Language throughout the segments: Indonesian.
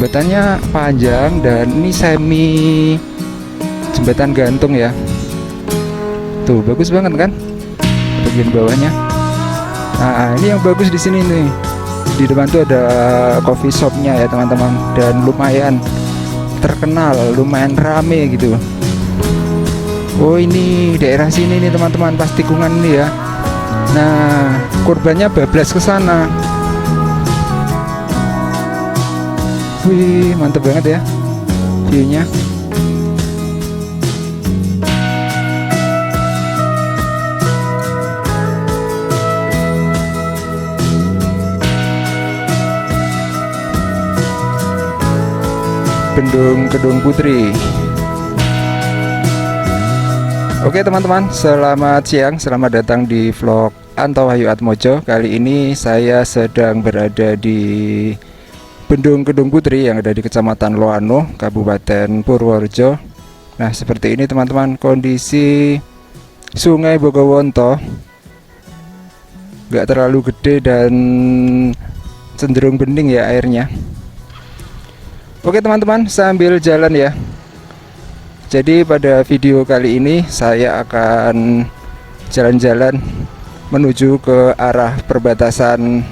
Jembatannya panjang dan ini semi jembatan gantung ya. Tuh bagus banget kan bagian bawahnya. Nah ini yang bagus di sini nih. Di depan tuh ada coffee shopnya ya teman-teman, dan lumayan terkenal, lumayan rame gitu. Oh ini daerah sini nih teman-teman, pas tikungan ini ya. Nah korbannya bablas ke sana. Wih mantep banget ya view-nya. Bendung Kedung Putri. Oke teman-teman, selamat siang, selamat datang di vlog Anto Wahyu Atmojo. Kali ini saya sedang berada di Bendung Kedung Putri yang ada di Kecamatan Loano, Kabupaten Purworejo. Nah seperti ini teman-teman kondisi Sungai Bogowonto. Gak terlalu gede dan cenderung bening ya airnya. Oke teman-teman, sambil jalan ya. Jadi pada video kali ini saya akan jalan-jalan menuju ke arah perbatasan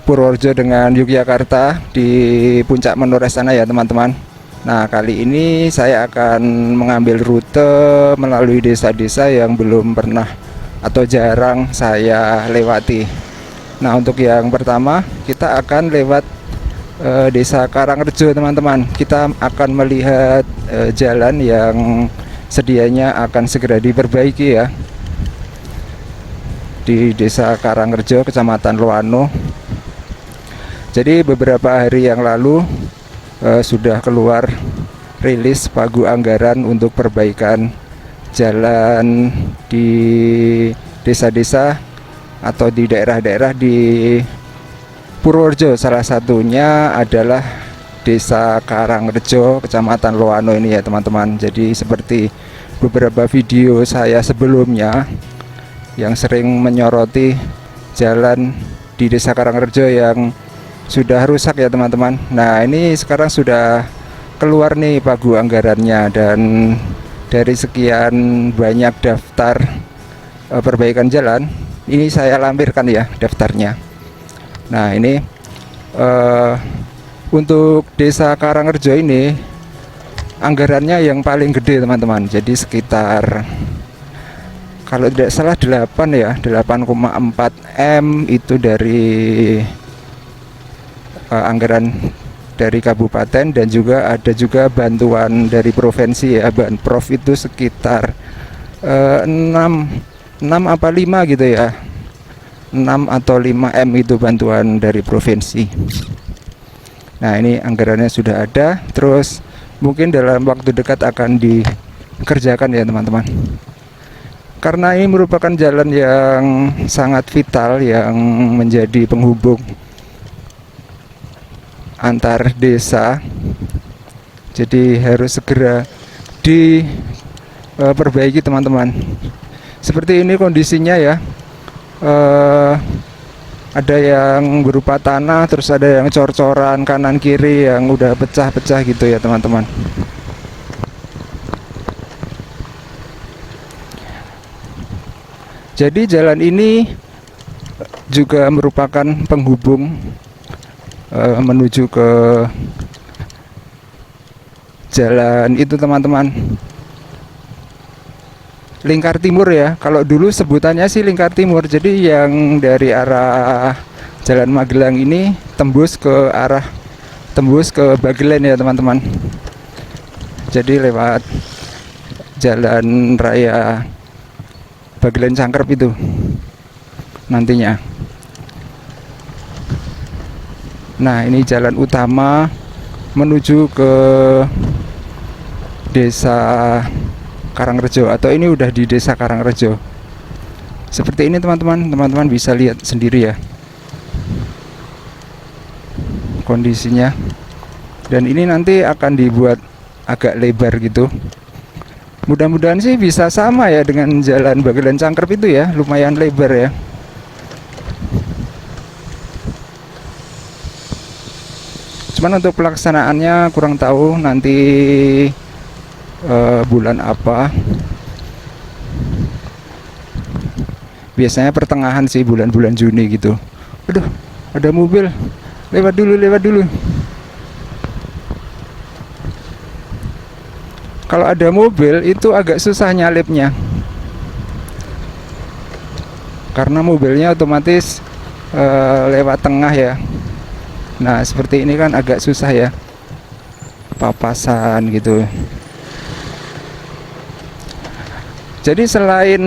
Purworejo dengan Yogyakarta di Puncak Menoreh sana ya teman-teman. Nah kali ini saya akan mengambil rute melalui desa-desa yang belum pernah atau jarang saya lewati. Nah untuk yang pertama kita akan lewat Desa Karangrejo teman-teman. Kita akan melihat jalan yang sedianya akan segera diperbaiki ya di Desa Karangrejo, Kecamatan Loano. Jadi beberapa hari yang lalu sudah keluar rilis pagu anggaran untuk perbaikan jalan di desa-desa atau di daerah-daerah di Purworejo. Salah satunya adalah Desa Karangrejo, Kecamatan Loano ini ya teman-teman. Jadi seperti beberapa video saya sebelumnya yang sering menyoroti jalan di Desa Karangrejo yang sudah rusak ya teman-teman. Nah ini sekarang sudah keluar nih pagu anggarannya, dan dari sekian banyak daftar perbaikan jalan ini saya lampirkan ya daftarnya. Nah ini untuk Desa Karangrejo ini anggarannya yang paling gede teman-teman. Jadi sekitar kalau tidak salah 8 ya, 8,4 M itu dari anggaran dari kabupaten, dan juga ada juga bantuan dari provinsi ya, Banprov itu sekitar 6 apa 5 gitu ya, 6 atau 5 M itu bantuan dari provinsi. Nah ini anggarannya sudah ada, terus mungkin dalam waktu dekat akan dikerjakan ya teman-teman. Karena ini merupakan jalan yang sangat vital yang menjadi penghubung antar desa. Jadi harus segera diperbaiki teman-teman. Seperti ini kondisinya ya. Ada yang berupa tanah, terus ada yang cor-coran kanan kiri yang udah pecah-pecah gitu ya teman-teman. Jadi jalan ini juga merupakan penghubung menuju ke jalan itu teman-teman, Lingkar Timur ya. Kalau dulu sebutannya sih Lingkar Timur. Jadi yang dari arah Jalan Magelang ini tembus ke Bagelen ya teman-teman. Jadi lewat Jalan Raya Bagelen Cangkrep itu nantinya. Nah ini jalan utama menuju ke Desa Karangrejo, atau ini udah di Desa Karangrejo. Seperti ini teman-teman bisa lihat sendiri ya kondisinya. Dan ini nanti akan dibuat agak lebar gitu. Mudah-mudahan sih bisa sama ya dengan Jalan Bagelen Cangkrep itu ya, lumayan lebar ya. Cuman untuk pelaksanaannya kurang tahu nanti bulan apa. Biasanya pertengahan sih, bulan-bulan Juni gitu. Aduh, ada mobil. Lewat dulu, lewat dulu. Kalau ada mobil itu agak susah nyalipnya, karena mobilnya otomatis lewat tengah ya. Nah seperti ini kan agak susah ya, papasan gitu. Jadi selain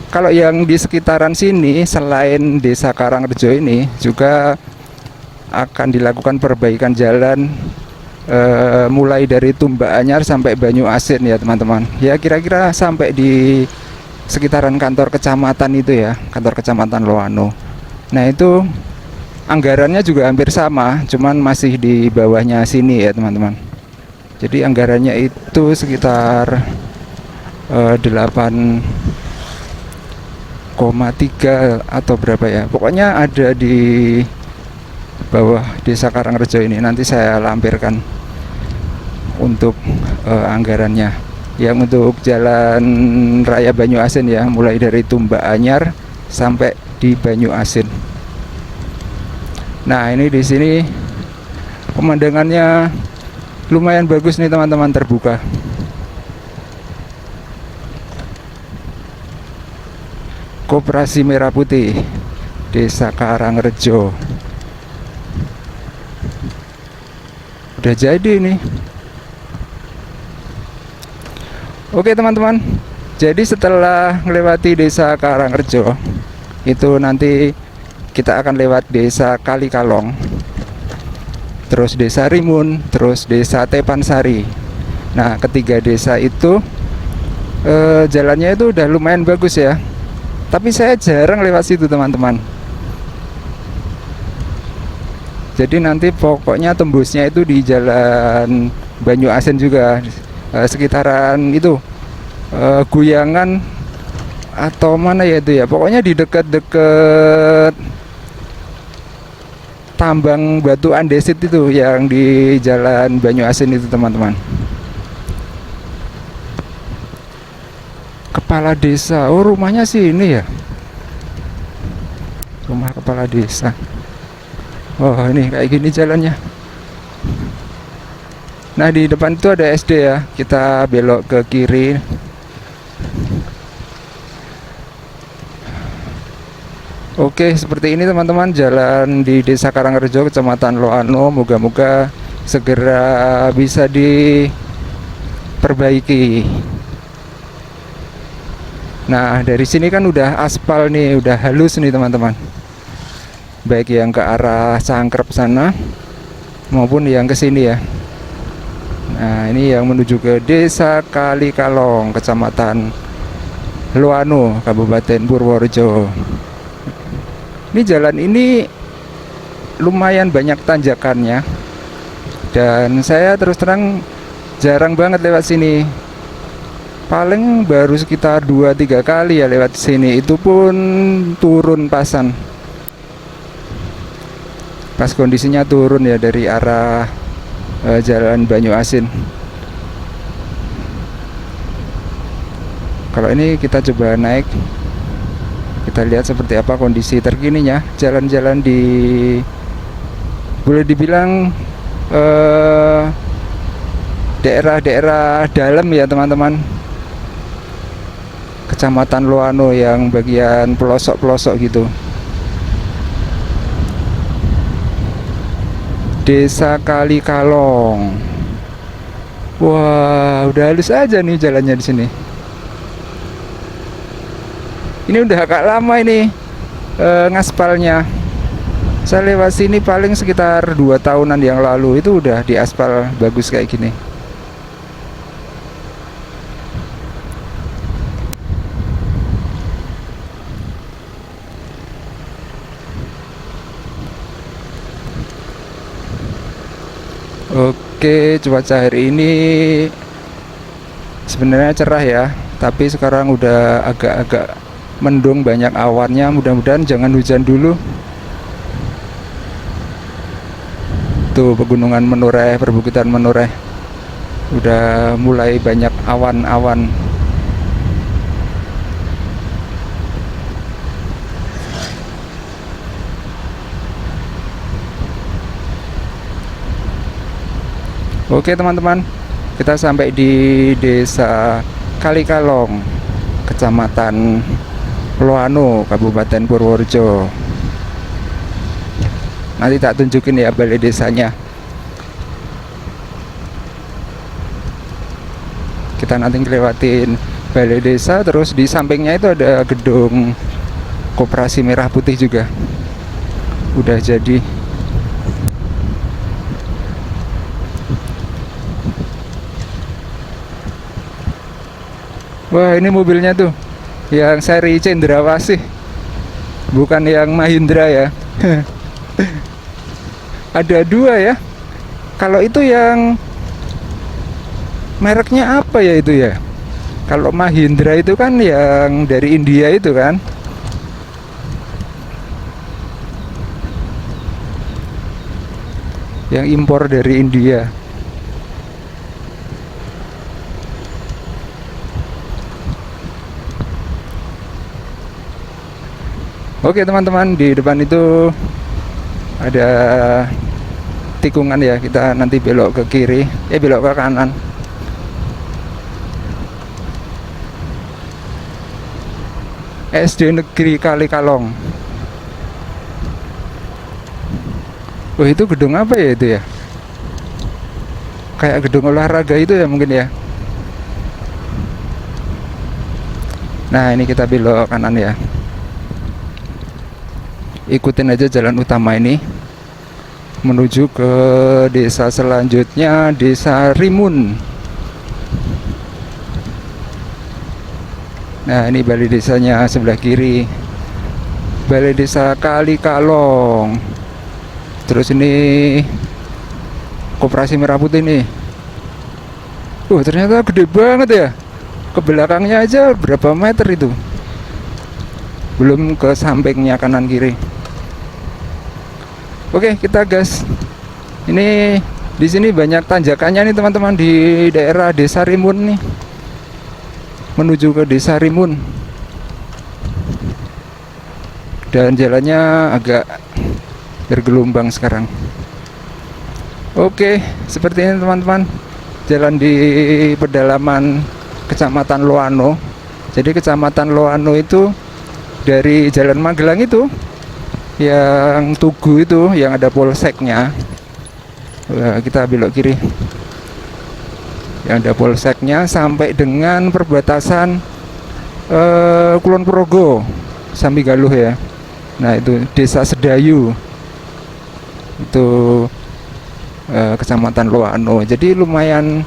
kalau yang di sekitaran sini, selain desa Karangrejo ini juga akan dilakukan perbaikan jalan mulai dari Tumbak Anyar sampai Banyu Asin ya teman-teman. Ya kira-kira sampai di sekitaran kantor kecamatan itu ya, kantor kecamatan Loano. Nah itu anggarannya juga hampir sama, cuman masih di bawahnya sini ya teman-teman. Jadi anggarannya itu sekitar 8,3 atau berapa ya, pokoknya ada di bawah desa Karangrejo ini. Nanti saya lampirkan untuk anggarannya. Yang untuk jalan raya Banyu Asin ya, mulai dari Tumbak Anyar sampai di Banyu Asin. Nah ini di sini pemandangannya lumayan bagus nih teman-teman, terbuka. Koperasi Merah Putih Desa Karangrejo. Udah jadi nih. Oke teman-teman, jadi setelah melewati desa Karangrejo itu nanti kita akan lewat desa Kalikalong, terus desa Rimun, terus desa Tepansari. Nah ketiga desa itu jalannya itu udah lumayan bagus ya, tapi saya jarang lewat situ teman-teman. Jadi nanti pokoknya tembusnya itu di jalan Banyu Asin juga, sekitaran itu Guyangan atau mana ya itu ya, pokoknya di dekat-dekat tambang batu andesit itu yang di jalan Banyu Asin itu teman-teman. Kepala desa, oh rumahnya sih ini ya, rumah kepala desa. Oh ini kayak gini jalannya. Nah di depan itu ada SD ya, kita belok ke kiri. Oke seperti ini teman-teman jalan di desa Karangrejo kecamatan Loano. Moga-moga segera bisa diperbaiki. Nah dari sini kan udah aspal nih, udah halus nih teman-teman, baik yang ke arah Cangkrep sana maupun yang ke sini ya. Nah ini yang menuju ke desa Kalikalong kecamatan Loano Kabupaten Purworejo. Ini jalan ini lumayan banyak tanjakannya, dan saya terus terang jarang banget lewat sini. Paling baru sekitar 2-3 kali ya lewat sini, itu pun turun pasan. Pas kondisinya turun ya dari arah jalan Banyu Asin. Kalau ini kita coba naik, kita lihat seperti apa kondisi terkininya. Jalan-jalan di, boleh dibilang daerah-daerah dalam ya teman-teman, kecamatan Loano yang bagian pelosok-pelosok gitu. Desa Kalikalong. Wah, udah halus aja nih jalannya di sini. Ini udah agak lama ini ngaspalnya. Saya lewat sini paling sekitar 2 tahunan yang lalu, itu udah diaspal bagus kayak gini. Oke, cuaca hari ini sebenarnya cerah ya, tapi sekarang udah agak-agak mendung, banyak awannya. Mudah-mudahan jangan hujan dulu. Tuh pegunungan Menoreh, perbukitan Menoreh udah mulai banyak awan-awan. Oke teman-teman, kita sampai di Desa Kalikalong, Kecamatan Loano, Kabupaten Purworejo. Nanti tak tunjukin ya balai desanya. Kita nanti ngelewatin balai desa, terus di sampingnya itu ada gedung Koperasi Merah Putih juga. Udah jadi. Wah, ini mobilnya tuh yang seri Cendrawasih, bukan yang Mahindra ya. Ada dua ya. Kalau itu yang mereknya apa ya itu ya? Kalau Mahindra itu kan yang dari India itu kan. Yang impor dari India. Oke teman-teman, di depan itu ada tikungan ya, kita nanti belok ke kiri, belok ke kanan. SD Negeri Kalikalong. Oh, itu gedung apa ya itu ya? Kayak gedung olahraga itu ya mungkin ya. Nah, ini kita belok kanan ya. Ikutin aja jalan utama ini menuju ke desa selanjutnya, Desa Rimun. Nah, ini balai desanya sebelah kiri, balai desa Kalikalong. Terus ini Koperasi Merah Putih nih. Ternyata gede banget ya. Ke belakangnya aja berapa meter itu, belum ke sampingnya kanan kiri. Oke, kita gas. Ini di sini banyak tanjakannya nih teman-teman, di daerah Desa Rimun nih. Menuju ke Desa Rimun. Dan jalannya agak bergelombang sekarang. Oke, seperti ini teman-teman. Jalan di pedalaman Kecamatan Loano. Jadi Kecamatan Loano itu dari Jalan Magelang itu, yang Tugu itu, yang ada polseknya. Kita belok kiri, yang ada polseknya, sampai dengan perbatasan Kulon Progo, Sambigaluh ya. Nah, itu Desa Sedayu, itu Kecamatan Loano. Jadi lumayan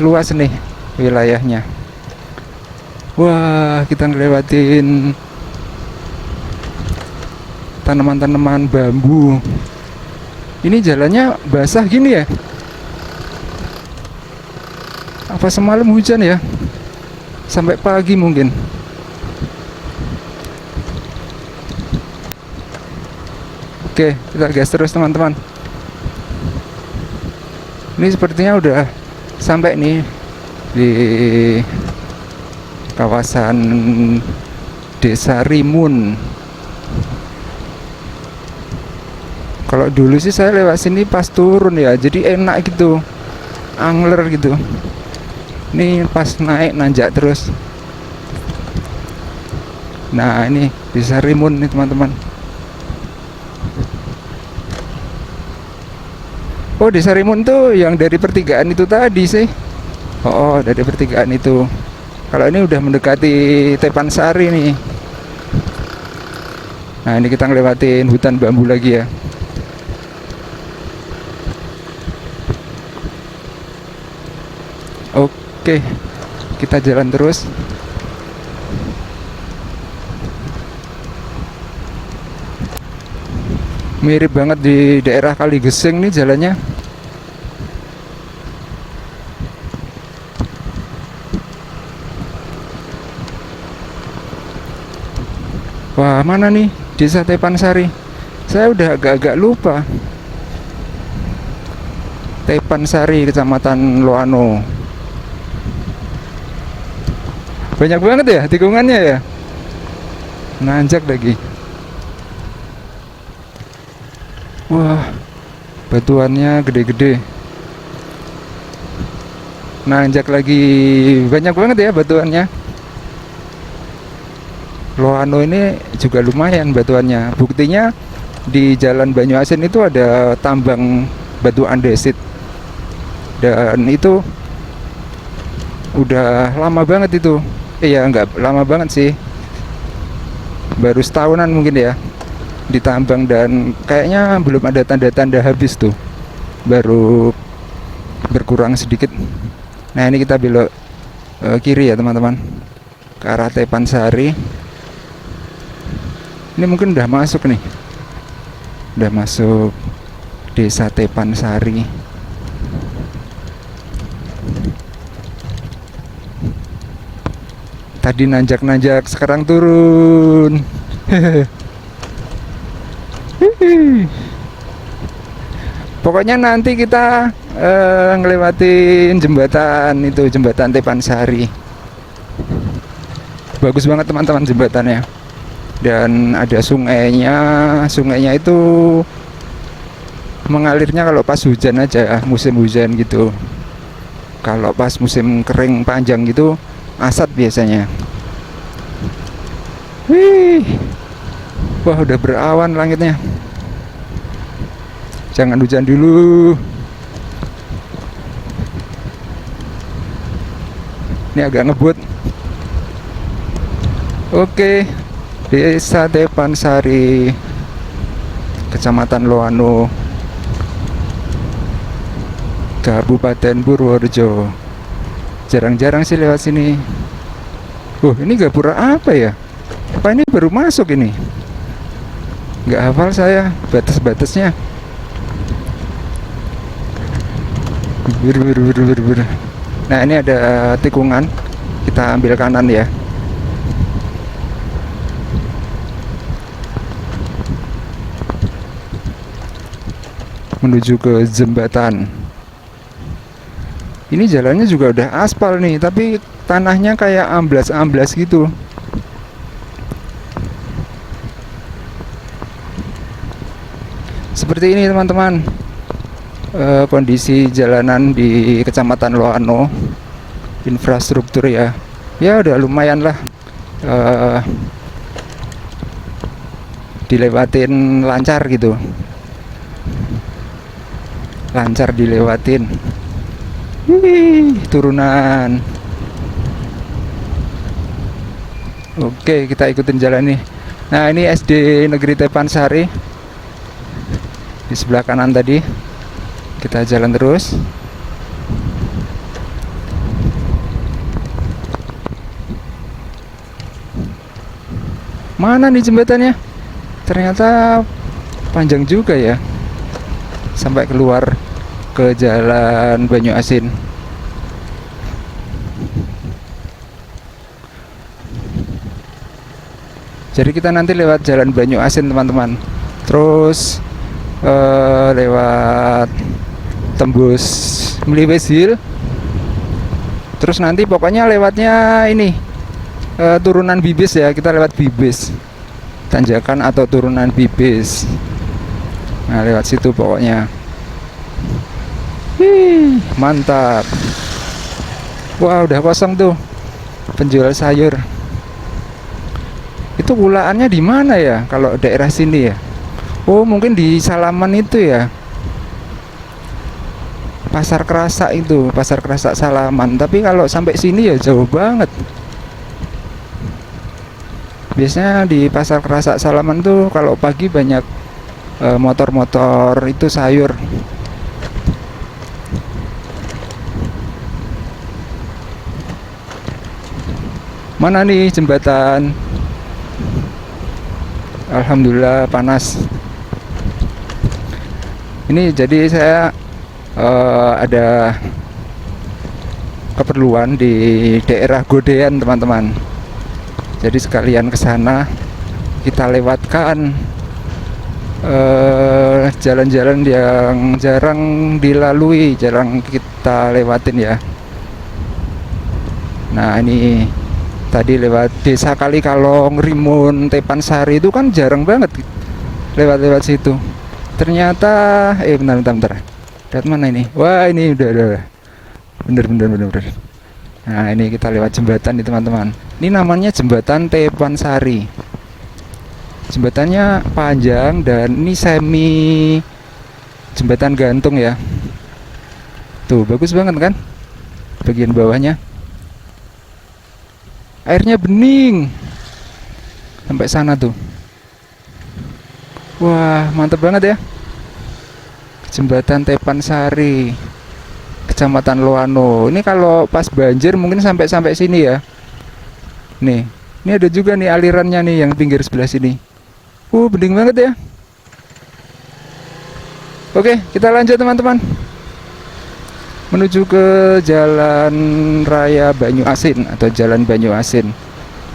luas nih wilayahnya. Wah, kita ngelewatin tanaman-tanaman bambu. Ini jalannya basah gini ya? Apa semalam hujan ya? Sampai pagi mungkin. Oke, kita gas terus teman-teman. Ini sepertinya udah sampai nih di kawasan Desa Rimun. Kalau dulu sih saya lewat sini pas turun ya, jadi enak gitu, angler gitu. Ini pas naik nanjak terus. Nah, ini Desa Rimun nih teman-teman. Oh, Desa Rimun tuh yang dari pertigaan itu tadi sih. Oh, dari pertigaan itu. Kalau ini udah mendekati Tepansari nih. Nah, ini kita ngelewatin hutan bambu lagi ya. Oke, kita jalan terus. Mirip banget di daerah Kaligeseng nih jalannya. Wah, mana nih Desa Tepansari? Saya udah agak-agak lupa. Tepansari, Kecamatan Loano. Banyak banget ya tikungannya ya. Nanjak lagi. Wah, batuannya gede-gede. Nanjak lagi, banyak banget ya batuannya. Loano ini juga lumayan batuannya. Buktinya di Jalan Banyuasin itu ada tambang batu andesit. Dan itu udah lama banget itu. Ya nggak lama banget sih. Baru setahunan mungkin ya ditambang, dan kayaknya belum ada tanda-tanda habis tuh. Baru berkurang sedikit. Nah, ini kita belok kiri ya teman-teman, ke arah Tepansari. Ini mungkin udah masuk nih. Udah masuk Desa Tepansari. Tadi nanjak-nanjak, sekarang turun. Pokoknya nanti kita ngelewatin jembatan itu, jembatan Tepansari. Bagus banget teman-teman jembatannya. Dan ada sungainya. Sungainya itu mengalirnya kalau pas hujan aja, musim hujan gitu. Kalau pas musim kering panjang gitu, asat biasanya. Wih. Wah, udah berawan langitnya. Jangan hujan dulu. Ini agak ngebut. Oke, Desa Tepansari, Kecamatan Loano, Kabupaten Purworejo. Jarang-jarang sih lewat sini. Ini gapura apa ya? Apa ini baru masuk ini? Nggak hafal saya batas-batasnya. Nah, ini ada tikungan. Kita ambil kanan ya. Menuju ke jembatan. Ini jalannya juga udah aspal nih, tapi tanahnya kayak amblas-amblas gitu. Seperti ini teman-teman, kondisi jalanan di Kecamatan Loano. Infrastruktur ya udah lumayan lah, dilewatin lancar gitu, lancar dilewatin. Turunan. Oke, kita ikutin jalan nih. Nah, ini SD Negeri Tepansari di sebelah kanan tadi. Kita jalan terus. Mana nih jembatannya? Ternyata panjang juga ya, sampai keluar ke Jalan Banyuasin. Jadi kita nanti lewat Jalan Banyuasin teman-teman, terus lewat tembus Mliwis Hill, terus nanti pokoknya lewatnya ini turunan Bibis ya. Kita lewat Bibis, tanjakan atau turunan Bibis. Nah, lewat situ pokoknya. Mantap. Wah, udah kosong tuh penjual sayur. Itu gulaannya di mana ya kalau daerah sini ya? Oh, mungkin di Salaman itu ya. Pasar Kerasak itu, Pasar Kerasak Salaman. Tapi kalau sampai sini ya jauh banget. Biasanya di Pasar Kerasak Salaman tuh kalau pagi banyak motor-motor itu sayur. Mana nih jembatan? Alhamdulillah panas. Ini jadi saya ada keperluan di daerah Godean teman-teman. Jadi sekalian ke sana kita lewatkan jalan-jalan yang jarang dilalui, jarang kita lewatin ya. Nah ini tadi lewat Desa Kalikalong, Rimun, Tepansari itu kan jarang banget lewat-lewat situ. Ternyata bentar. Lihat mana ini? Wah ini udah. Bener. Nah ini kita lewat jembatan nih teman-teman. Ini namanya jembatan Tepansari. Jembatannya panjang dan ini semi jembatan gantung ya. Tuh bagus banget kan bagian bawahnya. Airnya bening sampai sana tuh. Wah mantep banget ya. Jembatan Tepansari, Kecamatan Loano. Ini kalau pas banjir mungkin sampai sini ya. Nih, ini ada juga nih alirannya nih yang pinggir sebelah sini. Bening banget ya. Oke, kita lanjut teman-teman. Menuju ke Jalan Raya Banyu Asin atau Jalan Banyu Asin.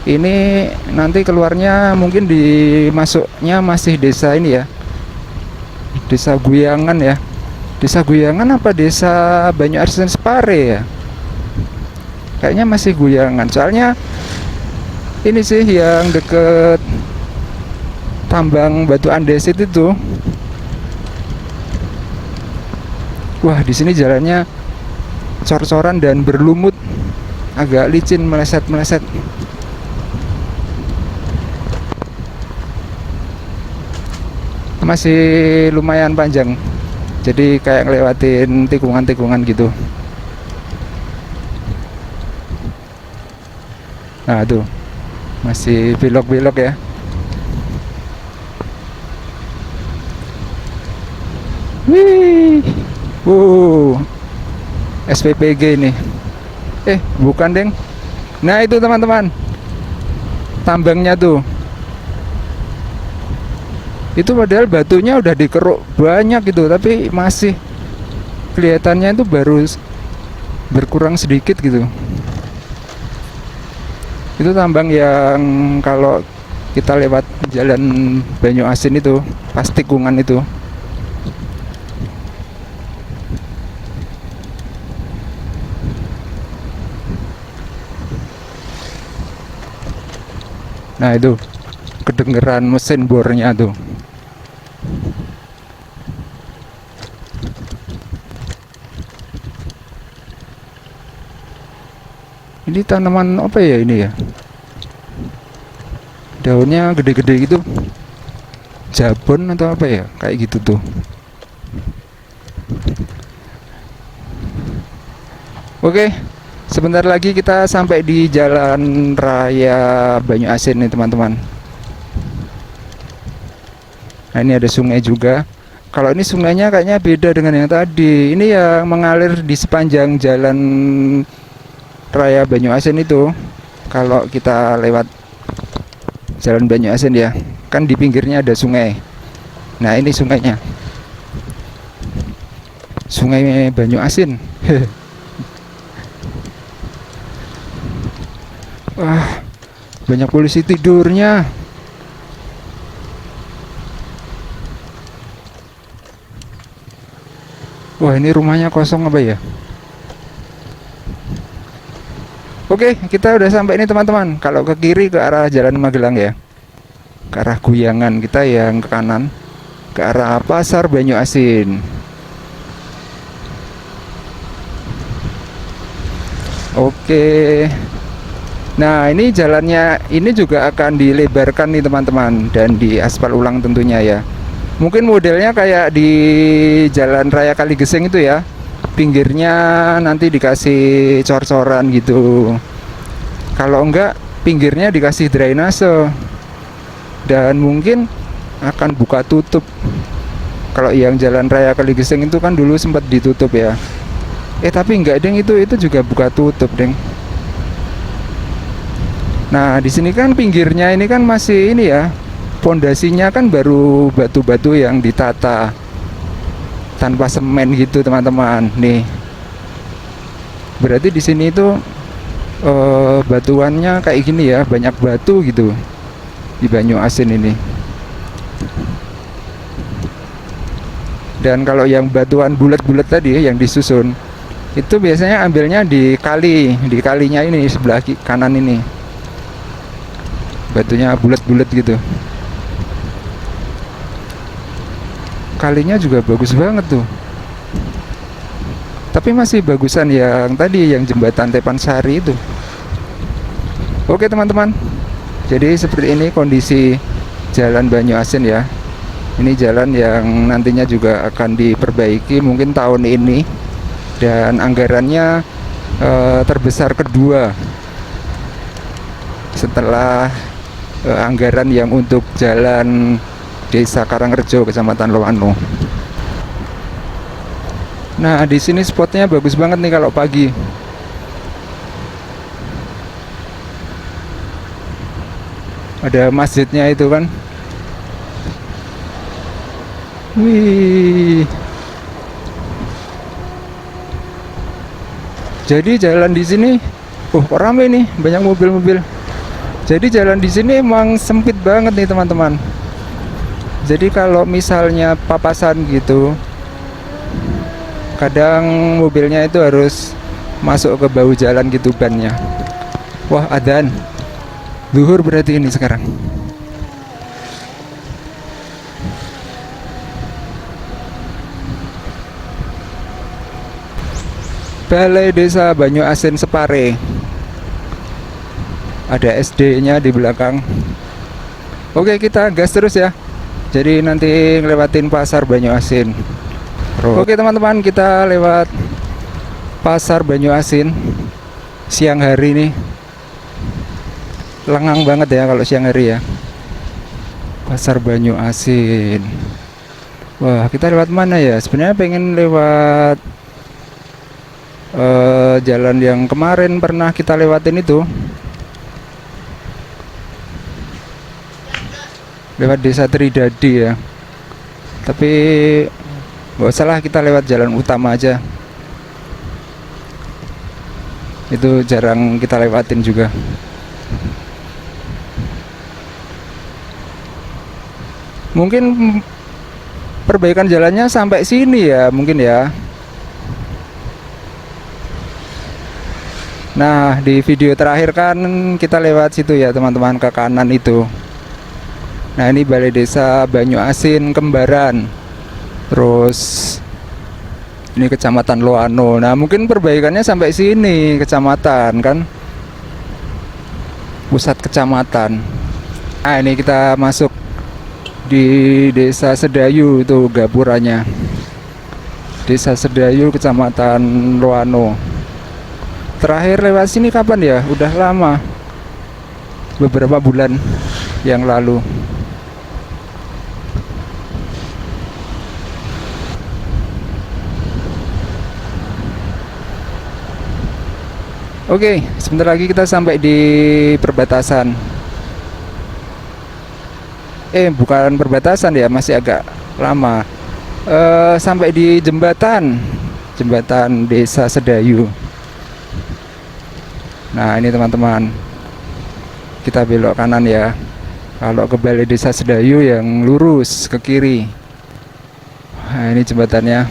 Ini nanti keluarnya mungkin masuknya masih desa ini ya. Desa Guyangan ya. Desa Guyangan apa Desa Banyu Asin Separe ya? Kayaknya masih Guyangan. Soalnya ini sih yang deket tambang batu andesit itu. Wah, di sini jalannya cor-coran dan berlumut, agak licin, meleset-meleset. Masih lumayan panjang. Jadi kayak ngelewatin tikungan-tikungan gitu. Nah, tuh. Masih belok-belok ya. Wih, SPPG nih. Bukan deng. Nah itu teman-teman, tambangnya tuh. Itu padahal batunya udah dikeruk banyak gitu, tapi masih kelihatannya itu baru berkurang sedikit gitu. Itu tambang yang kalau kita lewat Jalan Banyu Asin itu, pas tikungan itu. Nah itu kedengeran mesin bornya tuh. Ini tanaman apa ya ini ya? Daunnya gede-gede gitu. Jabon atau apa ya? Kayak gitu tuh. Oke. Sebentar lagi kita sampai di Jalan Raya Banyu Asin nih teman-teman. Nah ini ada sungai juga. Kalau ini sungainya kayaknya beda dengan yang tadi. Ini yang mengalir di sepanjang Jalan Raya Banyu Asin itu. Kalau kita lewat Jalan Banyu Asin ya, kan di pinggirnya ada sungai. Nah ini sungainya, Sungai Banyu Asin. Wah, banyak polisi tidurnya. Wah, ini rumahnya kosong apa ya? Oke, kita udah sampai ini teman-teman. Kalau ke kiri ke arah Jalan Magelang ya, ke arah Guyangan. Kita yang ke kanan ke arah Pasar Banyu Asin. Oke. Nah ini jalannya ini juga akan dilebarkan nih teman-teman, dan diaspal ulang tentunya ya. Mungkin modelnya kayak di Jalan Raya Kaligeseng itu ya, pinggirnya nanti dikasih cor-coran gitu. Kalau enggak, pinggirnya dikasih drainase, dan mungkin akan buka tutup. Kalau yang Jalan Raya Kaligeseng itu kan dulu sempat ditutup ya. Tapi enggak deng, itu juga buka tutup deng. Nah, di sini kan pinggirnya ini kan masih ini ya. Pondasinya kan baru batu-batu yang ditata tanpa semen gitu, teman-teman. Nih. Berarti di sini itu batuannya kayak gini ya, banyak batu gitu di Banyu Asin ini. Dan kalau yang batuan bulat-bulat tadi yang disusun, itu biasanya ambilnya di kalinya ini sebelah kanan ini. Batunya bulat-bulat gitu. Kalinya juga bagus banget tuh. Tapi masih bagusan yang tadi, yang jembatan Tepansari itu. Oke teman-teman, jadi seperti ini kondisi jalan Banyuasin ya. Ini jalan yang nantinya juga akan diperbaiki mungkin tahun ini. Dan anggarannya terbesar kedua setelah anggaran yang untuk jalan Desa Karangrejo, Kecamatan Loano. Nah, di sini spotnya bagus banget nih kalau pagi. Ada masjidnya itu kan. Wih. Jadi jalan di sini, kok rame nih, banyak mobil-mobil. Jadi jalan di sini emang sempit banget nih teman-teman. Jadi kalau misalnya papasan gitu, kadang mobilnya itu harus masuk ke bahu jalan gitu bannya. Wah, adzan zuhur berarti ini sekarang. Balai Desa Banyuasin Separe. Ada SD-nya di belakang. Oke, kita gas terus ya. Jadi nanti ngelewatin pasar Banyuasin. Oke teman-teman, kita lewat pasar Banyuasin siang hari nih. Lengang banget ya kalau siang hari ya. Pasar Banyuasin. Wah, kita lewat mana ya? Sebenarnya pengen lewat jalan yang kemarin pernah kita lewatin itu. Lewat Desa Tridadi ya. Tapi gak usah lah, kita lewat jalan utama aja. Itu jarang kita lewatin juga. Mungkin perbaikan jalannya sampai sini ya, mungkin ya. Nah, di video terakhir kan kita lewat situ ya teman-teman, ke kanan itu. Nah, ini Balai Desa Banyuasin Kembaran. Terus ini Kecamatan Loano. Nah, mungkin perbaikannya sampai sini, kecamatan kan, pusat kecamatan. Nah, ini kita masuk di Desa Sedayu, itu gapuranya. Desa Sedayu, Kecamatan Loano. Terakhir lewat sini kapan ya? Udah lama, beberapa bulan yang lalu. Oke, sebentar lagi kita sampai di perbatasan. Bukan perbatasan ya, masih agak lama. Sampai di jembatan Desa Sedayu. Nah, ini teman-teman, kita belok kanan ya. Kalau ke Balai Desa Sedayu yang lurus ke kiri. Nah, ini jembatannya.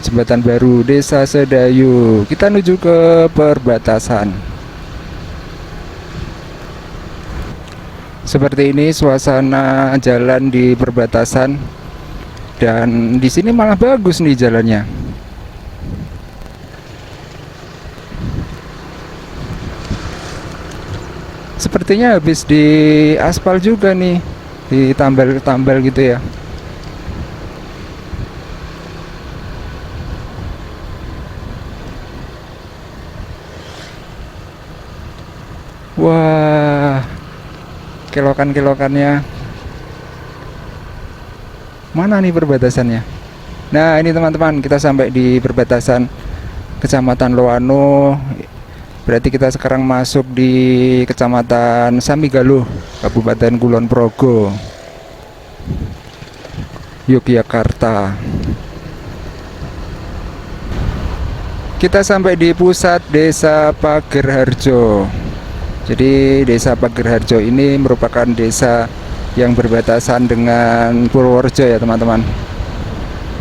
Jembatan baru Desa Sedayu. Kita menuju ke perbatasan. Seperti ini suasana jalan di perbatasan. Dan di sini malah bagus nih jalannya. Sepertinya habis di aspal juga nih, ditambal-tambal gitu ya. Wah, kelokan-kelokannya. Mana nih perbatasannya? Nah, ini teman-teman, kita sampai di perbatasan Kecamatan Loano. Berarti kita sekarang masuk di Kecamatan Samigaluh, Kabupaten Kulon Progo, Yogyakarta. Kita sampai di pusat Desa Pagerharjo. Jadi Desa Pagerharjo ini merupakan desa yang berbatasan dengan Purworejo ya teman-teman.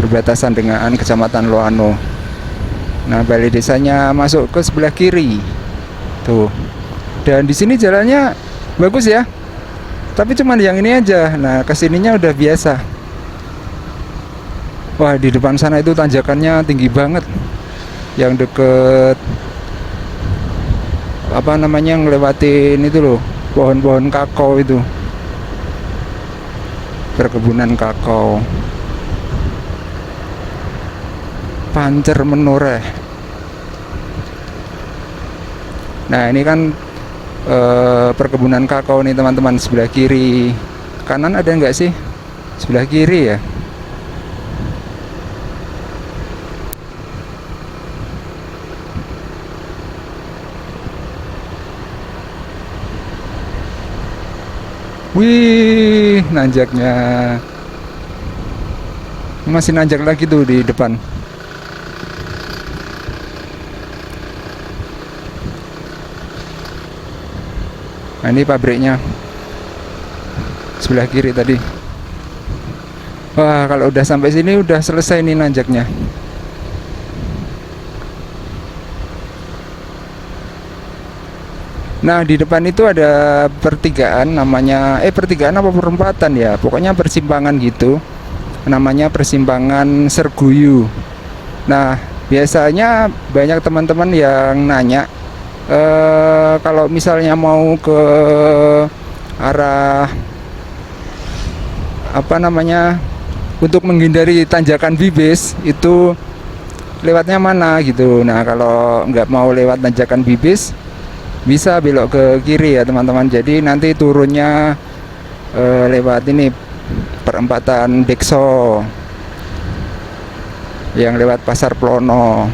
berbatasan dengan Kecamatan Loano. Nah, balai desanya masuk ke sebelah kiri. Tuh. Dan di sini jalannya bagus ya. Tapi cuman yang ini aja. Nah, kesininya udah biasa. Wah, di depan sana itu tanjakannya tinggi banget. Yang deket apa namanya, ngelewatin itu loh, pohon-pohon kakao itu. Perkebunan kakao. Pancer Menoreh. Nah, ini kan perkebunan kakao nih teman-teman, sebelah kiri. Kanan ada nggak sih? Sebelah kiri ya. Wih, nanjaknya. Masih nanjak lagi tuh di depan. Nah, ini pabriknya sebelah kiri tadi. Wah, kalau udah sampai sini udah selesai nih nanjaknya. Nah, di depan itu ada pertigaan, namanya pertigaan apa perempatan ya, pokoknya persimpangan gitu, namanya persimpangan Serguyu. Nah, biasanya banyak teman-teman yang nanya, kalau misalnya mau ke arah apa namanya, untuk menghindari tanjakan Bibis itu lewatnya mana gitu. Nah, kalau nggak mau lewat tanjakan Bibis, bisa belok ke kiri ya teman-teman. Jadi nanti turunnya lewat ini, perempatan Dekso yang lewat Pasar Plono.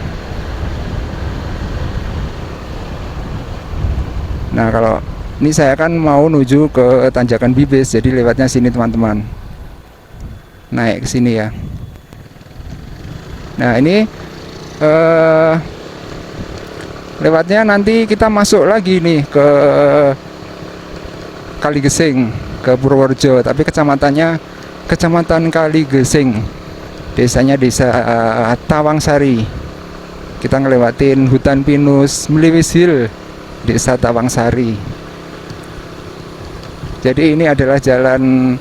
Nah, kalau ini saya kan mau menuju ke tanjakan Bibis, jadi lewatnya sini teman-teman, naik ke sini ya. Nah, ini lewatnya nanti kita masuk lagi nih ke Kaligesing, ke Purworejo, tapi kecamatannya Kecamatan Kaligesing. Desanya Desa Tawangsari. Kita ngelewatin hutan pinus Mliwis Hill, Desa Tawangsari. Jadi ini adalah jalan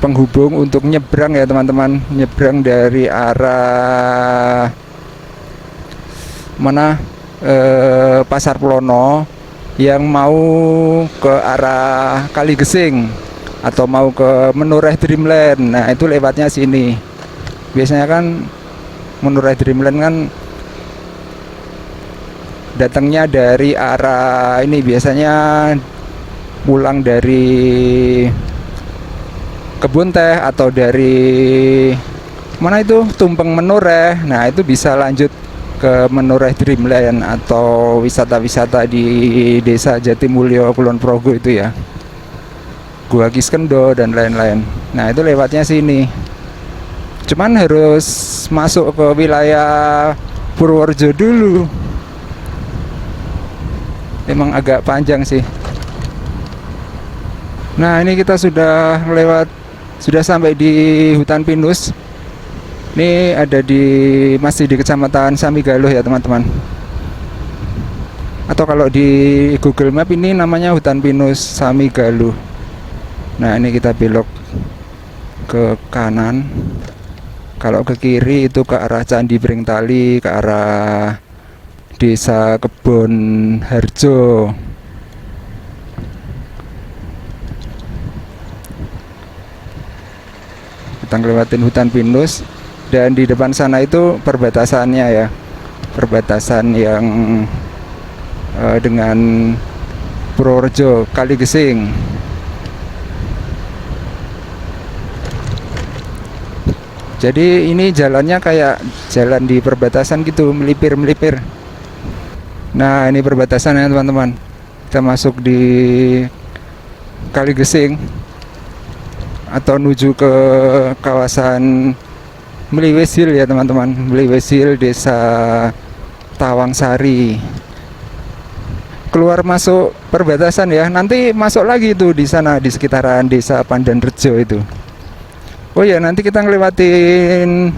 penghubung untuk nyebrang ya teman-teman, nyebrang dari arah mana, Pasar Plono, yang mau ke arah Kaligesing atau mau ke Menoreh Dreamland. Nah, itu lewatnya sini. Biasanya kan Menoreh Dreamland kan datangnya dari arah ini, biasanya pulang dari Kebun Teh atau dari mana itu, Tumpeng Menoreh. Nah, itu bisa lanjut ke Menoreh Dreamland atau wisata-wisata di Desa Jatimulyo, Kulon Progo itu ya, Gua Kiskendo dan lain-lain. Nah, itu lewatnya sini. Cuman harus masuk ke wilayah Purworejo dulu. Emang agak panjang sih. Nah, ini kita sudah sampai di hutan pinus. Ini ada masih di Kecamatan Samigaluh ya teman-teman. Atau kalau di Google Map ini namanya hutan pinus Samigaluh. Nah, ini kita belok ke kanan. Kalau ke kiri itu ke arah Candi Pringtali, ke arah Desa Kebon Harjo. Kita ngelewatin hutan pinus. Dan di depan sana itu perbatasannya ya, perbatasan yang dengan Purworejo, Kaligesing. Jadi ini jalannya kayak jalan di perbatasan gitu, melipir-melipir. Nah, ini perbatasannya teman-teman. Kita masuk di Kaligesing atau menuju ke kawasan Mliwis Hill ya teman-teman. Mliwis Hill, Desa Tawangsari. Keluar masuk perbatasan ya. Nanti masuk lagi itu di sana, di sekitaran Desa Pandan Rejo itu. Oh ya, nanti kita ngelewatin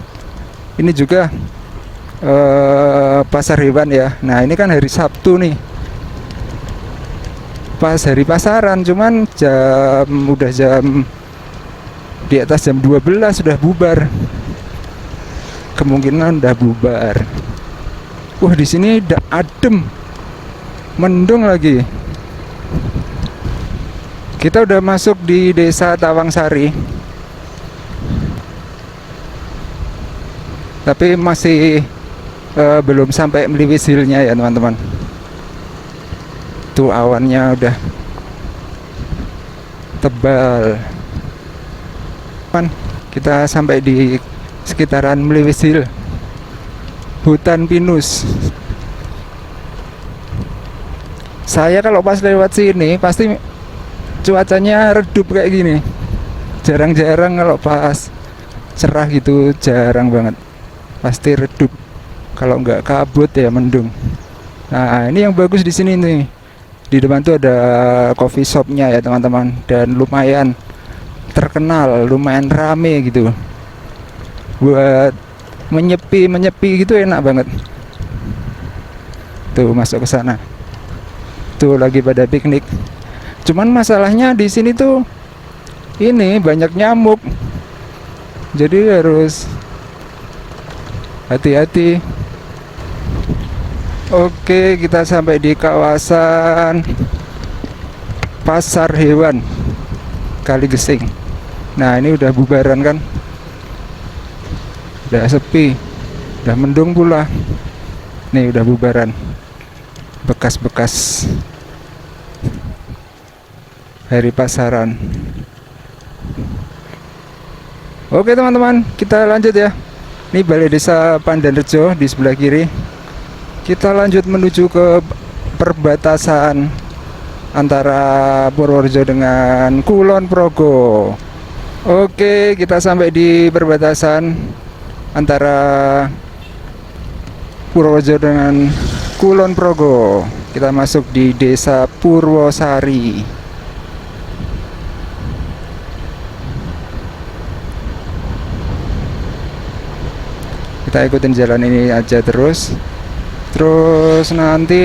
ini juga pasar hewan ya. Nah, ini kan hari Sabtu nih. Pas hari pasaran, cuman udah jam di atas jam 12 sudah bubar. Kemungkinan udah bubar. Wah, di sini udah adem. Mendung lagi. Kita udah masuk di Desa Tawangsari. Tapi masih belum sampai Meliwis Hill-nya ya, teman-teman. Tuh awannya udah tebal. Kita sampai di sekitaran Meliwis Hill, hutan pinus. Saya kalau pas lewat sini pasti cuacanya redup kayak gini. Jarang-jarang kalau pas cerah gitu, jarang banget. Pasti redup. Kalau nggak kabut ya mendung. Nah, ini yang bagus di sini nih. Di depan tuh ada coffee shopnya ya, teman-teman, dan lumayan terkenal, lumayan rame gitu. Buat menyepi gitu enak banget. Tuh masuk ke sana. Tuh lagi pada piknik. Cuman masalahnya di sini tuh ini banyak nyamuk. Jadi harus hati-hati. Oke, kita sampai di kawasan pasar hewan Kaligesing. Nah, ini udah bubaran kan, udah sepi, udah mendung pula. Nih udah bubaran, bekas-bekas hari pasaran. Oke teman-teman, kita lanjut ya. Ini Balai Desa Pandanrejo di sebelah kiri. Kita lanjut menuju ke perbatasan antara Purworejo dengan Kulon Progo. Oke, kita sampai di perbatasan antara Purworejo dengan Kulon Progo. Kita masuk di Desa Purwosari. Kita ikutin jalan ini aja terus nanti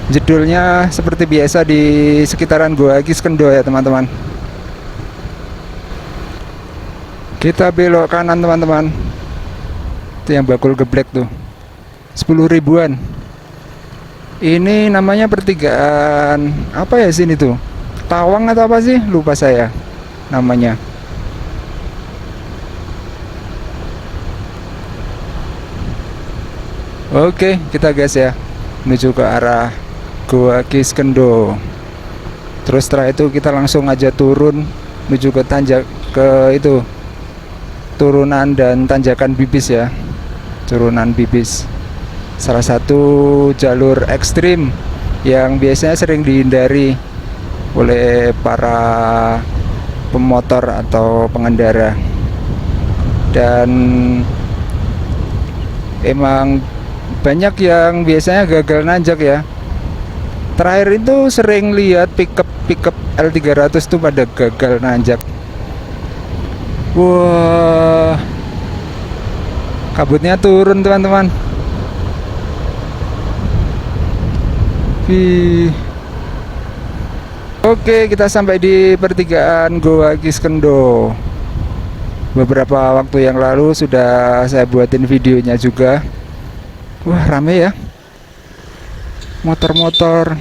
jedulnya seperti biasa di sekitaran Goa Kiskendo ya, teman-teman. Kita belok kanan, teman-teman. Itu yang bakul geblek tuh, 10 ribuan. Ini namanya pertigaan apa ya sini tuh, Tawang atau apa sih, lupa saya namanya. Oke, kita gas ya, menuju ke arah Goa Kiskendo. Terus setelah itu kita langsung aja turun menuju ke itu turunan dan tanjakan Bibis ya. Turunan Bibis, salah satu jalur ekstrim yang biasanya sering dihindari oleh para pemotor atau pengendara. Dan emang banyak yang biasanya gagal nanjak ya. Terakhir itu sering lihat pickup L300 tuh pada gagal nanjak. Wah, kabutnya turun, teman-teman. Oke, kita sampai di pertigaan Goa Kiskendo. Beberapa waktu yang lalu sudah saya buatin videonya juga. Wah, rame ya, motor-motor.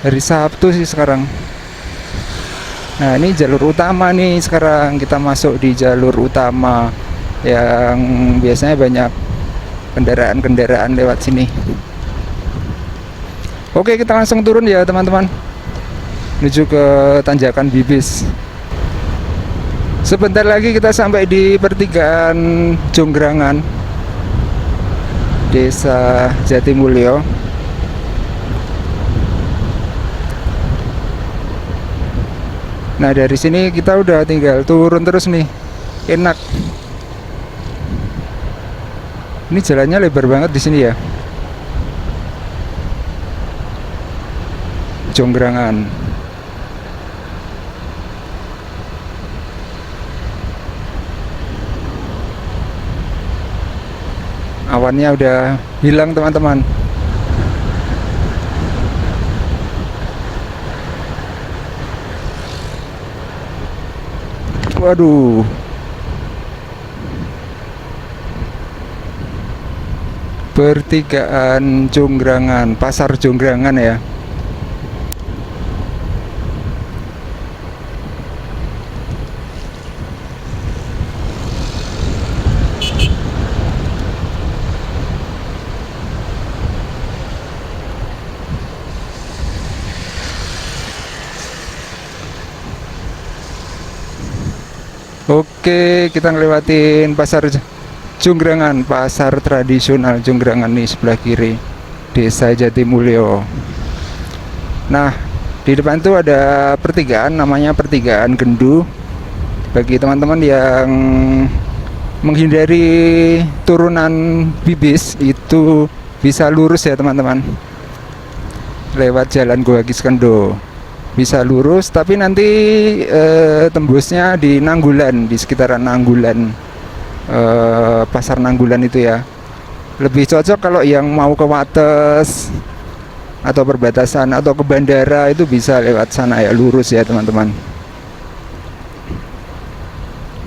Hari Sabtu sih sekarang. Nah, ini jalur utama nih. Sekarang kita masuk di jalur utama yang biasanya banyak kendaraan-kendaraan lewat sini. Oke, kita langsung turun ya, teman-teman, menuju ke tanjakan Bibis. Sebentar lagi kita sampai di pertigaan Jonggrangan, Desa Jatimulyo. Nah, dari sini kita udah tinggal turun terus nih, enak. Ini jalannya lebar banget di sini ya. Jonggrangan. Awannya udah hilang teman-teman. Waduh. Pertigaan Jonggrangan, Pasar Jonggrangan ya. Oke, kita ngelewatin Pasar Jonggrangan, pasar tradisional Jonggrangan nih sebelah kiri, Desa Jatimulyo. Nah, di depan tuh ada pertigaan, namanya Pertigaan Gendu. Bagi teman-teman yang menghindari turunan Bibis, itu bisa lurus ya teman-teman, lewat Jalan Goa Kiskendo. Bisa lurus, tapi nanti tembusnya di Nanggulan, di sekitaran Nanggulan, Pasar Nanggulan itu ya. Lebih cocok kalau yang mau ke Wates atau perbatasan atau ke bandara, itu bisa lewat sana ya, lurus ya teman-teman.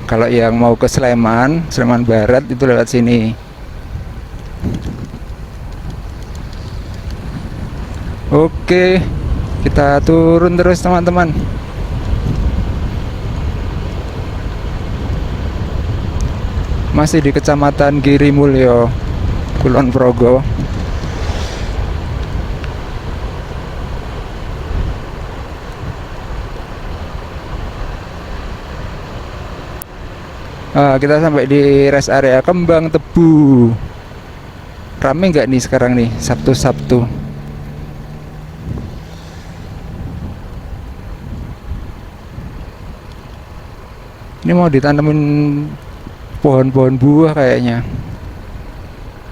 Kalau yang mau ke Sleman, Sleman Barat, itu lewat sini. Oke, kita turun terus teman-teman. Masih di Kecamatan Girimulyo, Kulon Progo. Kita sampai di rest area Kembang Tebu. Rame nggak nih sekarang nih, Sabtu-Sabtu? Ini mau ditanemin pohon-pohon buah kayaknya.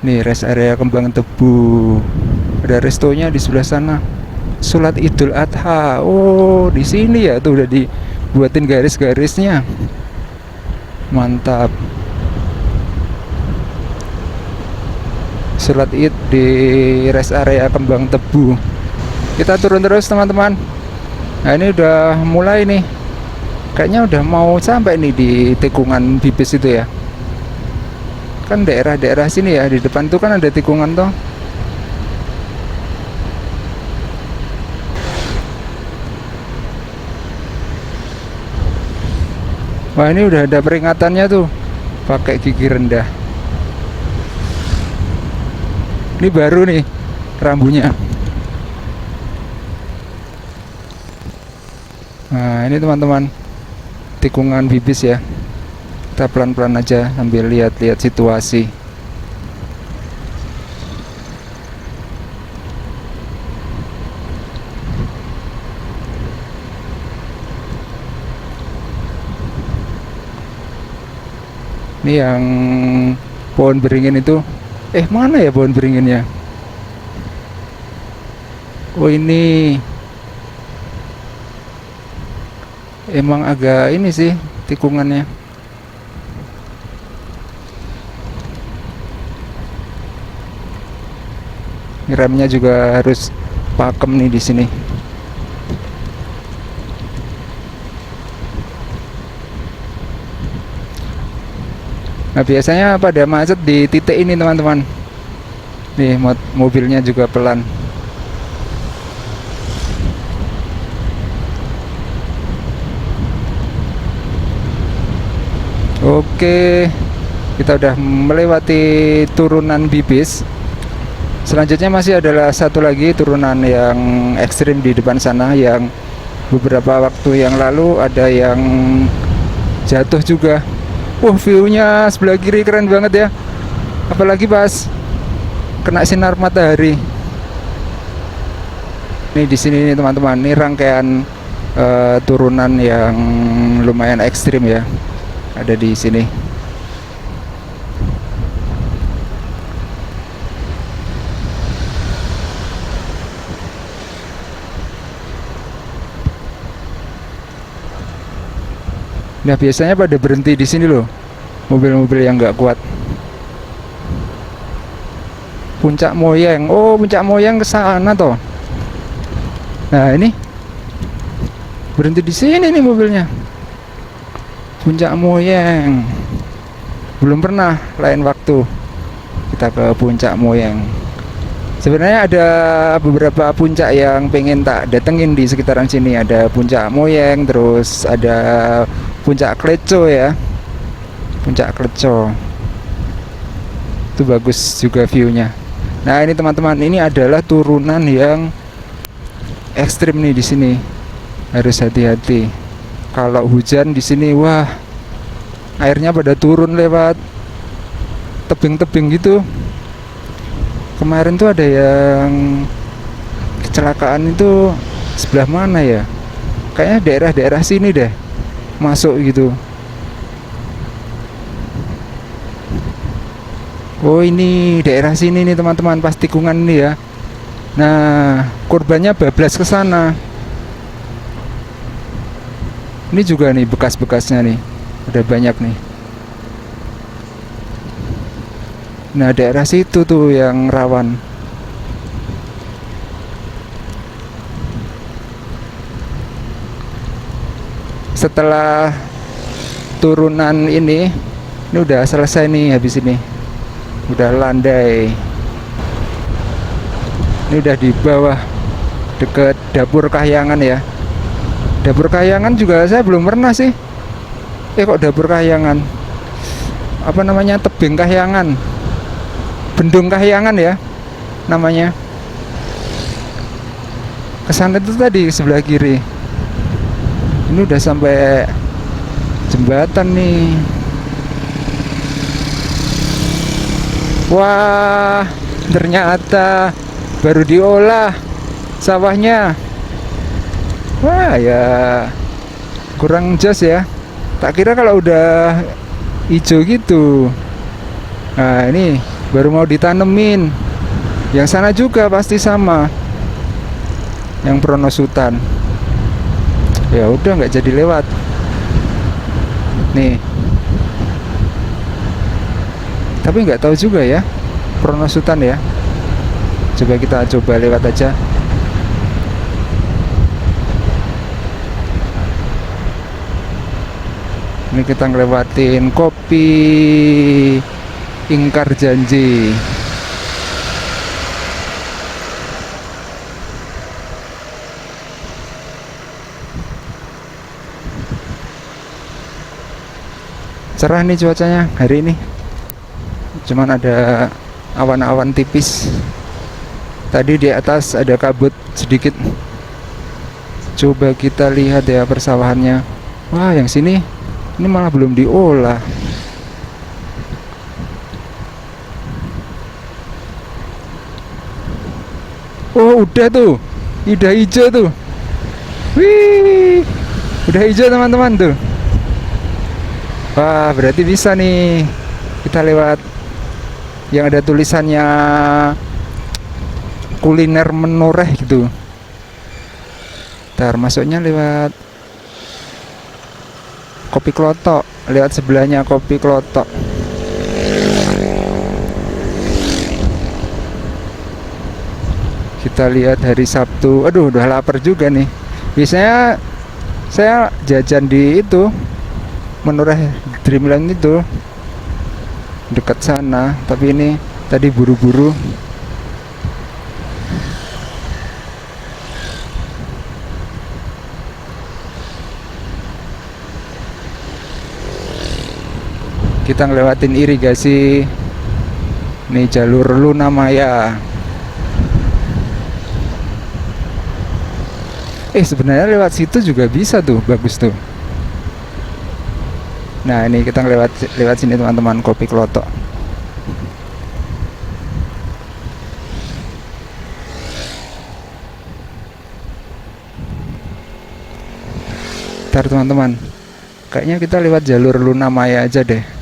Nih rest area Kembang Tebu. Ada restonya di sebelah sana. Sholat Idul Adha. Oh, di sini ya tuh udah dibuatin garis-garisnya. Mantap. Sholat Id di rest area Kembang Tebu. Kita turun terus teman-teman. Nah, ini udah mulai nih. Kayaknya udah mau sampai nih di tikungan Bibis itu ya. Kan daerah-daerah sini ya, di depan tuh kan ada tikungan toh. Wah, ini udah ada peringatannya tuh, pakai gigi rendah. Ini baru nih rambunya. Nah, ini teman-teman, tikungan Bibis ya. Kita pelan-pelan aja sambil lihat-lihat situasi. Ini yang pohon beringin itu. Mana ya pohon beringinnya? Oh, ini emang agak ini sih tikungannya. Remnya juga harus pakem nih di sini. Nah, biasanya pada macet di titik ini teman-teman. Nih mobilnya juga pelan. Oke, kita udah melewati turunan Bibis. Selanjutnya masih adalah satu lagi turunan yang ekstrim di depan sana, yang beberapa waktu yang lalu ada yang jatuh juga. View-nya sebelah kiri keren banget ya. Apalagi pas kena sinar matahari. Ini di sini nih teman-teman, ini rangkaian turunan yang lumayan ekstrim ya. Ada di sini. Nah biasanya pada berhenti di sini loh, mobil-mobil yang nggak kuat. Puncak Moyang, oh Puncak Moyang ke sana toh. Nah ini berhenti di sini nih mobilnya. Puncak Moyang. Belum pernah, lain waktu kita ke Puncak Moyang. Sebenarnya ada beberapa puncak yang pengen tak datengin di sekitaran sini. Ada Puncak Moyang, terus ada Puncak Kleco ya. Puncak Kleco. Itu bagus juga view-nya. Nah, ini teman-teman, ini adalah turunan yang ekstrim nih di sini. Harus hati-hati. Kalau hujan di sini, wah, airnya pada turun lewat tebing-tebing gitu. Kemarin tuh ada yang kecelakaan itu sebelah mana ya? Kayaknya daerah-daerah sini deh masuk gitu. Oh ini daerah sini nih teman-teman, pas tikungan ini ya. Nah korbannya bablas ke sana. Ini juga nih bekas-bekasnya nih, udah banyak nih. Nah daerah situ tuh yang rawan. Setelah turunan ini udah selesai nih, habis ini udah landai. Ini udah di bawah deket Dapur Kahyangan ya. Dapur Kahyangan juga saya belum pernah sih. Kok Dapur Kahyangan? Apa namanya, Tebing Kahyangan, Bendung Kahyangan ya namanya. Kesana itu tadi sebelah kiri. Ini udah sampai jembatan nih. Wah, ternyata baru diolah sawahnya. Wah ya, kurang jos ya. Tak kira kalau udah hijau gitu. Nah ini baru mau ditanemin. Yang sana juga pasti sama, yang Pronosutan. Ya udah nggak jadi lewat nih. Tapi nggak tahu juga ya Pronosutan ya. Coba kita coba lewat aja. Ini kita ngelewatin Kopi Ingkar Janji. Cerah nih cuacanya hari ini. Cuman ada awan-awan tipis. Tadi di atas ada kabut sedikit. Coba kita lihat ya persawahannya. Wah, yang sini ini malah belum diolah. Oh, udah tuh. Udah hijau tuh. Wih. Udah hijau teman-teman tuh. Wah, berarti bisa nih kita lewat yang ada tulisannya kuliner menoreh gitu. Ntar masuknya lewat Kopi Klotok, lewat sebelahnya Kopi Klotok. Kita lihat hari Sabtu. Aduh, udah lapar juga nih. Biasanya saya jajan di itu Menoreh Dreamland itu dekat sana, tapi ini tadi buru-buru. Kita ngelewatin irigasi. Nih jalur Luna Maya. Sebenarnya lewat situ juga bisa tuh, bagus tuh. Nah ini kita lewat sini teman-teman, Kopi Klotok. Ntar teman-teman, kayaknya kita lewat jalur Luna Maya aja deh.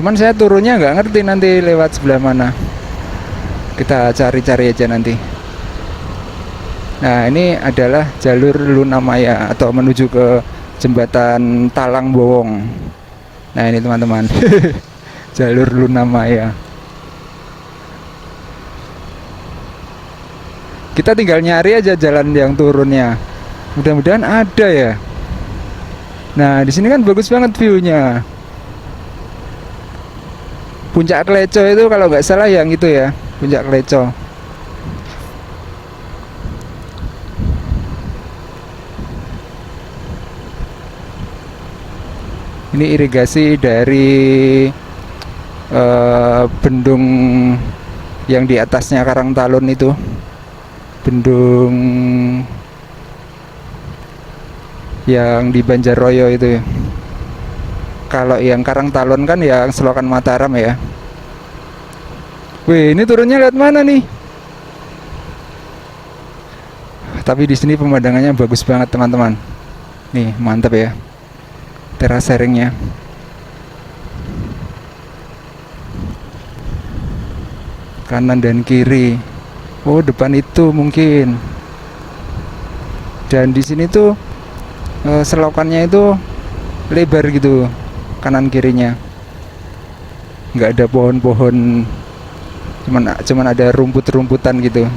Cuman saya turunnya nggak ngerti nanti lewat sebelah mana. Kita cari-cari aja nanti. Nah, ini adalah jalur Lunamaya atau menuju ke jembatan Talang Bowong. Nah, ini teman-teman. Jalur Lunamaya. Kita tinggal nyari aja jalan yang turunnya. Mudah-mudahan ada ya. Nah, di sini kan bagus banget view-nya. Puncak Kleco itu kalau nggak salah yang itu ya, Puncak Kleco. Ini irigasi dari bendung yang di atasnya Karang Talun itu, bendung yang di Banjarroyo itu. Kalau yang Karang Talun kan yang Selokan Mataram ya. Wih, ini turunnya lihat mana nih? Tapi di sini pemandangannya bagus banget teman-teman. Nih, mantap ya. Teras sharingnya. Kanan dan kiri. Oh, depan itu mungkin. Dan di sini tuh selokannya itu lebar gitu, kanan kirinya. Nggak ada pohon-pohon, cuman ada rumput-rumputan gitu.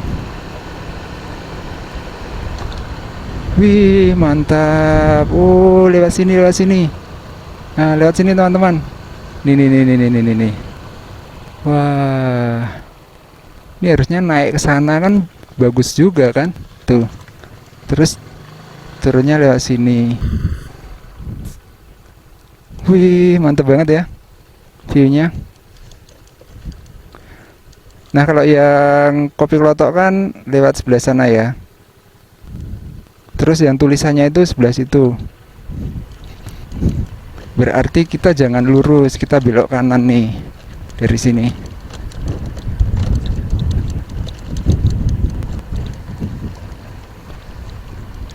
Wih, mantap. Oh, lewat sini, lewat sini. Nah, lewat sini teman-teman. Nih. Wah, ini harusnya naik ke sana kan, bagus juga kan? Tuh. Terus turunnya lewat sini. Wih, mantap banget ya view-nya. Nah, kalau yang Kopi Klotok kan lewat sebelah sana ya. Terus yang tulisannya itu sebelah situ. Berarti kita jangan lurus, kita belok kanan nih dari sini.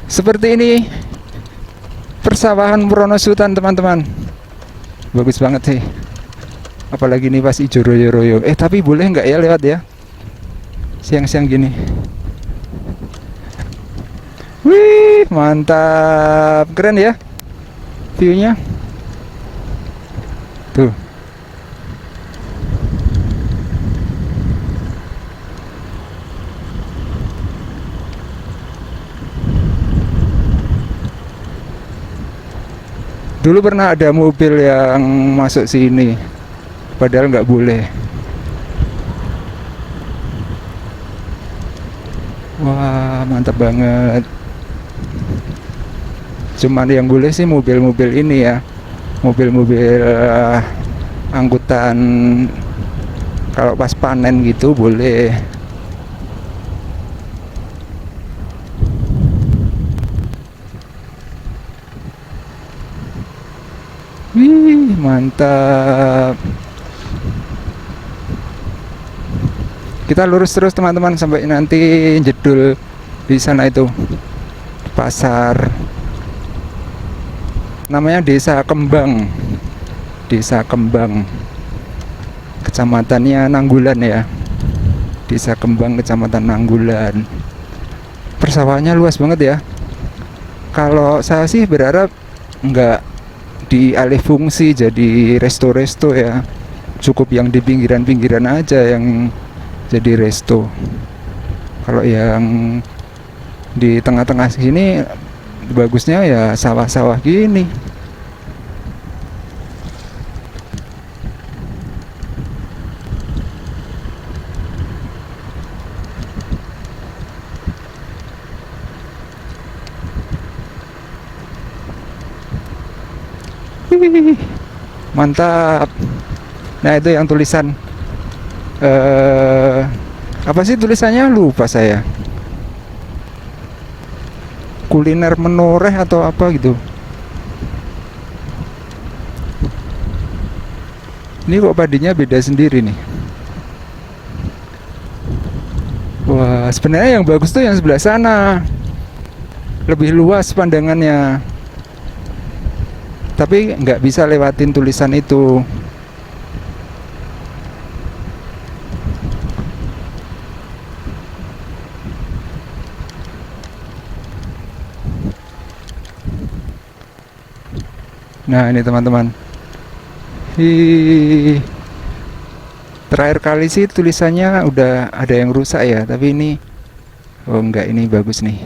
Seperti ini persawahan Wonosutan teman-teman. Bagus banget sih. Apalagi ini pas ijo royo-royo. Tapi boleh nggak ya lewat ya? Siang-siang gini. Wih, mantap. Keren ya view-nya. Tuh. Dulu pernah ada mobil yang masuk sini, padahal nggak boleh. Wah, mantap banget. Cuman yang boleh sih mobil-mobil ini ya, mobil-mobil angkutan kalau pas panen gitu boleh. Wih, mantap. Kita lurus terus teman-teman sampai nanti jedul di sana itu pasar. Namanya Desa Kembang. Desa Kembang. Kecamatannya Nanggulan ya. Desa Kembang, Kecamatan Nanggulan. Persawahannya luas banget ya. Kalau saya sih berharap nggak dialih fungsi jadi resto-resto ya, cukup yang di pinggiran-pinggiran aja yang jadi resto. Kalau yang di tengah-tengah sini bagusnya ya sawah-sawah gini. Mantap. Nah, itu yang tulisan apa sih tulisannya, lupa saya. Kuliner menoreh atau apa gitu. Ini kok padinya beda sendiri nih. Wah, sebenarnya yang bagus tuh yang sebelah sana, lebih luas pandangannya. Tapi nggak bisa lewatin tulisan itu. Nah ini teman-teman, Hi, terakhir kali sih tulisannya udah ada yang rusak ya, tapi ini oh enggak, ini bagus nih.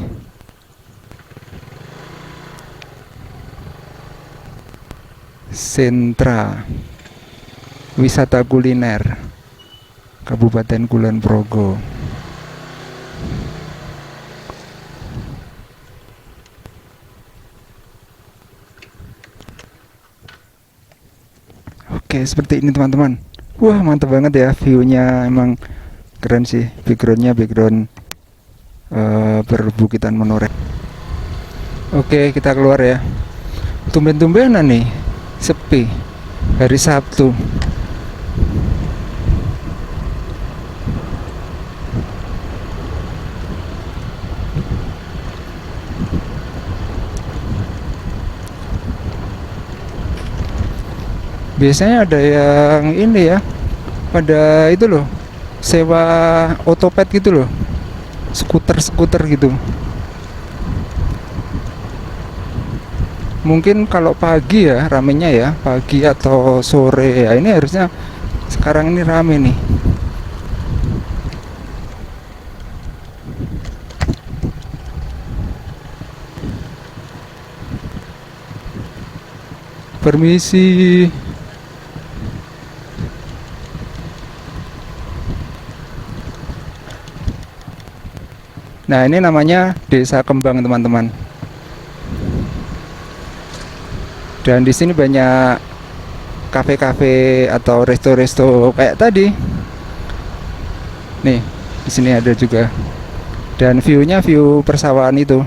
Sentra Wisata Kuliner Kabupaten Kulon Progo. Oke, seperti ini teman-teman. Wah, mantap banget ya view-nya, emang keren sih. Backgroundnya background perbukitan Menoreh. Oke, kita keluar ya. Tumben-tumbenan nih, sepi hari Sabtu. Biasanya ada yang ini ya, pada itu loh, sewa otopet gitu loh, skuter gitu. Mungkin kalau pagi ya ramenya ya, pagi atau sore ya, ini harusnya sekarang ini rame nih. Permisi. Nah ini namanya Desa Kembang teman-teman. Dan di sini banyak kafe-kafe atau resto-resto kayak tadi. Nih di sini ada juga. Dan view-nya view persawahan itu.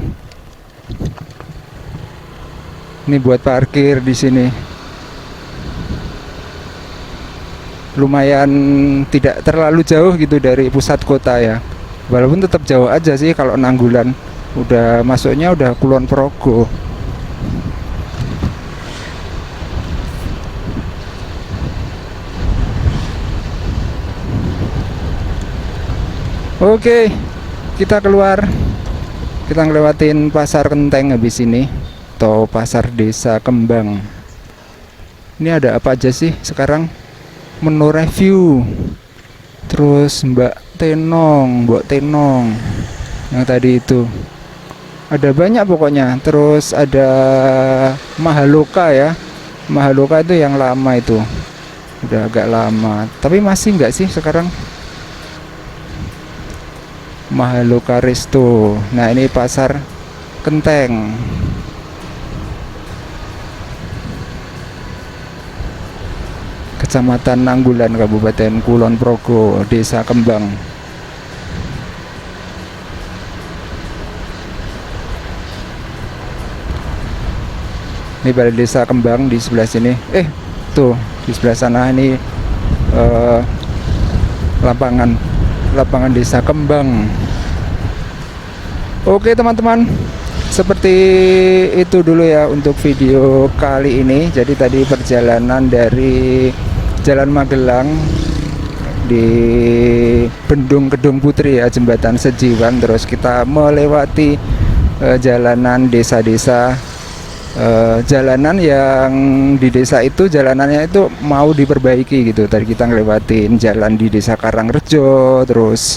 Ini buat parkir di sini. Lumayan tidak terlalu jauh gitu dari pusat kota ya. Walaupun tetap jauh aja sih kalau Nanggulan. Udah masuknya udah Kulon Progo. Oke, kita keluar. Kita ngelewatin Pasar Kenteng habis ini, atau Pasar Desa Kembang. Ini ada apa aja sih sekarang? Menoreh View. Terus Mbak Tenong yang tadi itu. Ada banyak pokoknya. Terus ada Mahaloka ya. Mahaloka itu yang lama itu. Udah agak lama. Tapi masih nggak sih sekarang? Mahaloka Resto. Nah ini Pasar Kenteng. Kecamatan Nanggulan, Kabupaten Kulon Progo, Desa Kembang. Ini Balai Desa Kembang di sebelah sini. Tuh di sebelah sana ini lapangan Desa Kembang. Oke teman-teman, seperti itu dulu ya untuk video kali ini. Jadi tadi perjalanan dari Jalan Magelang di Bendung Kedung Putri ya, Jembatan Sejiwan, terus kita melewati jalanan desa-desa, jalanan yang di desa itu jalanannya itu mau diperbaiki gitu. Tadi kita ngelewatin jalan di Desa Karangrejo, terus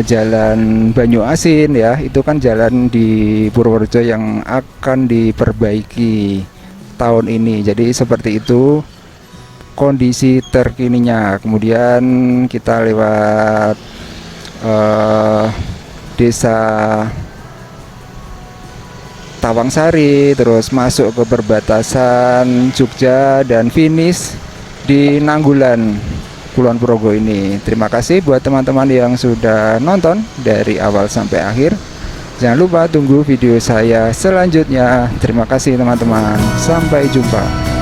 jalan Banyu Asin ya, itu kan jalan di Purworejo yang akan diperbaiki tahun ini. Jadi seperti itu kondisi terkininya. Kemudian kita lewat Desa Tawangsari, terus masuk ke perbatasan Jogja dan finish di Nanggulan, Kulon Progo ini. Terima kasih buat teman-teman yang sudah nonton dari awal sampai akhir. Jangan lupa tunggu video saya selanjutnya. Terima kasih teman-teman. Sampai jumpa.